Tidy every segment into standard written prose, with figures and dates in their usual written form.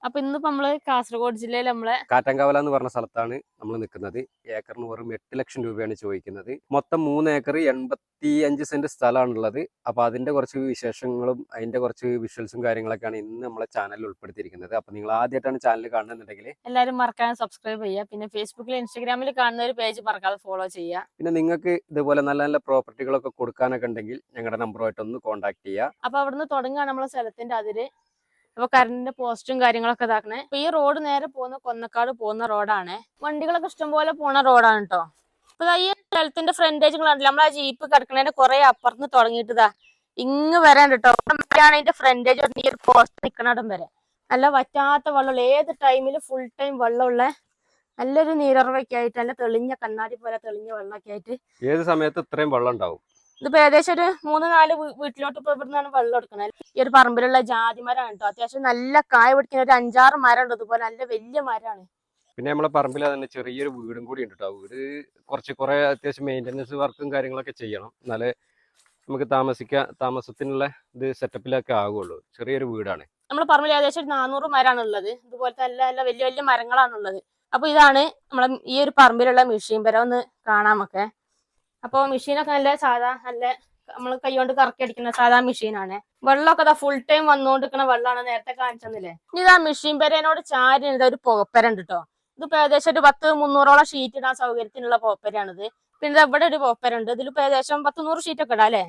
അപ്പൊ ഇന്നിപ്പോ നമ്മള് കാസർഗോഡ് ജില്ലയിൽ നമ്മളെ കാറ്റങ്കാവല എന്ന് പറഞ്ഞ സ്ഥലത്താണ് നമ്മൾ നിൽക്കുന്നത്. ഏക്കറിന് വെറും 8 ലക്ഷം രൂപയാണ് ചോദിക്കുന്നത്. മൊത്തം 3 ഏക്കർ 85 സെന്റ് സ്ഥലമാണുള്ളത്. അപ്പൊ അതിന്റെ കുറച്ച് വിശേഷങ്ങളും അതിന്റെ കുറച്ച് വിഷ്വൽസും കാര്യങ്ങളൊക്കെയാണ് ഇന്ന് നമ്മളെ ചാനലിൽ ഉൾപ്പെടുത്തിയിരിക്കുന്നത്. അപ്പൊ നിങ്ങൾ ആദ്യമായിട്ടാണ് ചാനൽ കാണുന്നുണ്ടെങ്കിൽ എല്ലാവരും മറക്കാതെ സബ്സ്ക്രൈബ് ചെയ്യുക. പിന്നെ ഫേസ്ബുക്കിൽ ഇൻസ്റ്റാഗ്രാമിൽ കാണുന്ന ഒരു പേജ് മറക്കാതെ ഫോളോ ചെയ്യുക. പിന്നെ നിങ്ങൾക്ക് ഇതുപോലെ നല്ല നല്ല പ്രോപ്പർട്ടികളൊക്കെ കൊടുക്കാനൊക്കെ ഉണ്ടെങ്കിൽ ഞങ്ങളുടെ നമ്പറുമായിട്ടൊന്ന് കോൺടാക്ട് ചെയ്യുക. അപ്പൊ അവിടുന്ന് തുടങ്ങുകയാണ് നമ്മളെ സ്ഥലത്തിന്റെ അതിര്. അപ്പൊ കറണ്ടിന്റെ പോസ്റ്റും കാര്യങ്ങളൊക്കെ ഇതാക്കണേ. അപ്പൊ ഈ റോഡ് നേരെ പോകുന്ന കൊന്നക്കാട് പോകുന്ന റോഡാണ്. വണ്ടികളൊക്കെ ഇഷ്ടംപോലെ പോണ റോഡാണ് കേട്ടോ. അപ്പൊ ഈ സ്ഥലത്തിന്റെ ഫ്രണ്ടേജ് കണ്ടില്ല, നമ്മളെ ജീപ്പ് കിടക്കണേന്റെ കുറെ അപ്പുറത്ത് തുടങ്ങിയിട്ടാ ഇങ്ങ് വരാൻ കേട്ടോ. അതിന്റെ ഫ്രണ്ടേജ് ഈ ഒരു പോസ്റ്റ് നിൽക്കണടം വരെ നല്ല വറ്റാത്ത വെള്ളമുള്ള, ഏത് ടൈമില് ഫുൾ ടൈം വെള്ളമുള്ള നല്ലൊരു നീരറവൊക്കെ ആയിട്ട്, നല്ല തെളിഞ്ഞ കണ്ണാടി പോലെ തെളിഞ്ഞ വെള്ളമൊക്കെ ആയിട്ട് ഏത് സമയത്ത് ഇത്രയും വെള്ളം ഉണ്ടാവും. ഇതിപ്പോ ഏകദേശം ഒരു 3-4 വീട്ടിലോട്ട് ഇപ്പൊ ഇവിടുന്നാണ് വെള്ളം എടുക്കുന്നത്. ഈ ഒരു പറമ്പിലുള്ള ജാതി മരമാണ് കേട്ടോ. അത്യാവശ്യം നല്ല കായ പിടിക്കുന്ന ഒരു 5-6 മരം ഉണ്ട്. ഇതുപോലെ നല്ല വലിയ മരമാണ്. പിന്നെ നമ്മളെ പറമ്പിൽ തന്നെ ചെറിയൊരു വീടും കൂടി ഉണ്ട് കേട്ടോ. വീട് കുറെ അത്യാവശ്യം മെയിൻ്റനൻസ് വർക്കും കാര്യങ്ങളൊക്കെ ചെയ്യണം, എന്നാലേ നമുക്ക് താമസത്തിനുള്ള ഇത് സെറ്റപ്പിലൊക്കെ ആകുള്ളൂ. ചെറിയൊരു വീടാണ്. നമ്മളെ പറമ്പിൽ ഏകദേശം ഒരു 400 മരമാണ് ഉള്ളത്. ഇതുപോലത്തെ നല്ല നല്ല വലിയ വലിയ മരങ്ങളാണ് ഉള്ളത്. അപ്പൊ ഇതാണ് നമ്മളെ ഈ ഒരു പറമ്പിലുള്ള മെഷീൻ പരം ഒന്ന് കാണാമൊക്കെ. അപ്പൊ മെഷീനൊക്കെ നല്ല സാധാ നല്ല നമ്മൾ കൈകൊണ്ട് കറക്കി അടിക്കുന്ന സാധാ മെഷീനാണ്. വെള്ളമൊക്കെ ഫുൾ ടൈം വന്നുകൊണ്ടിരിക്കുന്ന വെള്ളമാണ്. നേരത്തെ കാണിച്ചെന്നില്ലേ. ഇനി ഇതാ മെഷീൻ പെരേനോട് ചാരി ഒരു പുകപ്പര ഉണ്ട് കേട്ടോ. ഇതിപ്പോ ഏകദേശം ഒരു 100-300 ഷീറ്റ് ഇടാൻ സൗകര്യത്തിനുള്ള പുകപ്പരയാണിത്. പിന്നെ ഇവിടെ ഒരു പുകപ്പര ഉണ്ട്. ഇതിലിപ്പോ ഏകദേശം 100 ഷീറ്റ് ഒക്കെ ഇടാം അല്ലേ.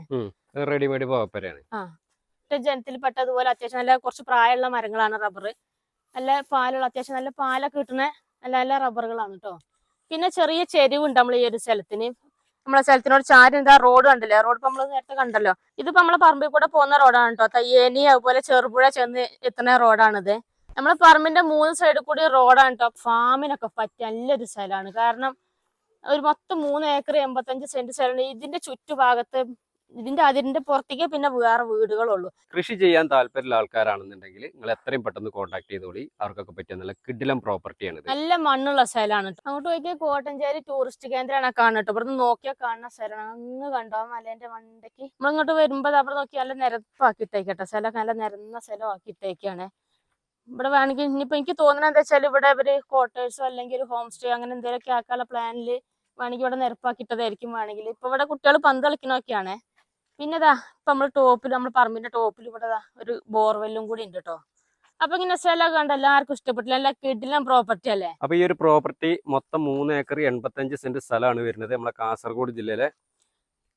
റെഡിമെയ്ഡ് പുകപ്പരയാണ്. ജനത്തിൽ പെട്ടതുപോലെ അത്യാവശ്യം നല്ല കുറച്ച് പ്രായമുള്ള മരങ്ങളാണ്. റബ്ബർ നല്ല പാലുള്ള, അത്യാവശ്യം നല്ല പാലൊക്കെ കിട്ടുന്ന നല്ല നല്ല റബ്ബറുകളാണ് കേട്ടോ. പിന്നെ ചെറിയ ചെരിവുണ്ട് നമ്മൾ ഈ ഒരു സ്ഥലത്തിന്. നമ്മളെ സ്ഥലത്തിനോട് ചാരി എന്താ റോഡ് കണ്ടില്ലേ. റോഡ് ഇപ്പൊ നമ്മൾ നേരത്തെ കണ്ടല്ലോ. ഇതിപ്പോ നമ്മളെ പറമ്പിൽ കൂടെ പോകുന്ന റോഡാണ് കേട്ടോ. തയ്യേനി അതുപോലെ ചെറുപുഴ ചെന്ന് എത്തുന്ന റോഡാണിത്. നമ്മളെ പറമ്പിന്റെ 3 സൈഡിൽ കൂടി റോഡാണ് കേട്ടോ. ഫാമിനൊക്കെ പറ്റിയ നല്ലൊരു സ്ഥലമാണ്. കാരണം ഒരു മൊത്തം 3 ഏക്കർ 85 സെന്റ് സ്ഥലമാണ്. ഇതിന്റെ ചുറ്റുഭാഗത്ത് ഇതിന്റെ അതിരിന്റെ പുറത്തേക്ക് പിന്നെ വേറെ വീടുകളുള്ളൂ. കൃഷി ചെയ്യാൻ താല്പര്യമുള്ള ആൾക്കാരാണെന്നുണ്ടെങ്കിൽ നിങ്ങൾ എത്രയും പെട്ടെന്ന് കോൺടാക്ട് ചെയ്തോളി. അവർക്കൊക്കെ പറ്റിയ നല്ല കിടിലം പ്രോപ്പർട്ടിയാണ്. നല്ല മണ്ണുള്ള സ്ഥലമാണ്. അങ്ങോട്ട് പോയി കോട്ടഞ്ചേരി ടൂറിസ്റ്റ് കേന്ദ്രമാണ് കാണുന്നത്. ഇവിടുന്ന് നോക്കിയാൽ കാണുന്ന സ്ഥലമാണ്. അങ്ങ് കണ്ടോ മലേന്റെ മണ്ടയ്ക്ക്. നമ്മളിങ്ങോട്ട് വരുമ്പോ അവിടെ നോക്കി നല്ല നിരപ്പാക്കിയിട്ടേക്കട്ടെ. സ്ഥലമൊക്കെ നല്ല നിരന്ന സ്ഥലമാക്കിയിട്ടേക്കാണ്. ഇവിടെ വേണമെങ്കിൽ ഇനിയിപ്പോ എനിക്ക് തോന്നുന്നത് എന്താ വെച്ചാൽ ഇവിടെ ഇവര് ക്വാർട്ടേഴ്സോ അല്ലെങ്കിൽ ഒരു ഹോം സ്റ്റേ അങ്ങനെ എന്തെങ്കിലുമൊക്കെ ആക്കാനുള്ള പ്ലാനില് വേണമെങ്കിൽ ഇവിടെ നിരപ്പാക്കിയിട്ടതായിരിക്കും. വേണമെങ്കിൽ ഇപ്പൊ ഇവിടെ കുട്ടികൾ പന്ത് കളിക്കണൊക്കെയാണ്. പിന്നെ ഇതാ ഇപ്പൊ നമ്മൾ ടോപ്പിൽ, നമ്മൾ പറമ്പിന്റെ ടോപ്പിൽ ഇവിടെ ഒരു ബോർവെല്ലും കൂടി ഉണ്ട് കേട്ടോ. അപ്പൊ ഇങ്ങനെ സ്ഥലമൊക്കെ കണ്ട് എല്ലാവർക്കും ഇഷ്ടപ്പെട്ടില്ല. നല്ല കിടിലം പ്രോപ്പർട്ടി അല്ലേ. അപ്പൊ ഈ ഒരു പ്രോപ്പർട്ടി മൊത്തം 3 ഏക്കർ 85 സെന്റ് സ്ഥലമാണ് വരുന്നത്. നമ്മളെ കാസർഗോഡ് ജില്ലയിലെ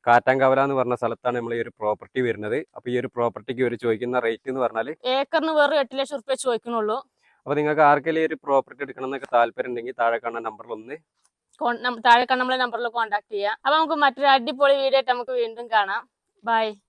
കാറ്റാങ്കാവല എന്ന് പറഞ്ഞ സ്ഥലത്താണ് നമ്മൾ ഈ ഒരു പ്രോപ്പർട്ടി വരുന്നത്. അപ്പൊ ഈ ഒരു പ്രോപ്പർട്ടിക്ക് ഒരു ചോദിക്കുന്ന റേറ്റ് എന്ന് പറഞ്ഞാൽ ഏക്കറിന് വെറും 8 ലക്ഷം റുപ്യ ചോദിക്കണുള്ളൂ. അപ്പൊ നിങ്ങൾക്ക് ആർക്കെങ്കിലും ഒരു പ്രോപ്പർട്ടി എടുക്കണം എന്നൊക്കെ താല്പര്യം ഉണ്ടെങ്കിൽ താഴെ കാണുന്ന നമ്പറിൽ താഴെ കാണുന്ന നമ്മളെ നമ്പറിൽ കോൺടാക്ട് ചെയ്യാം. അപ്പൊ നമുക്ക് മറ്റൊരു അടിപൊളി വീഡിയോ ആയിട്ട് നമുക്ക് വീണ്ടും കാണാം. ബൈ.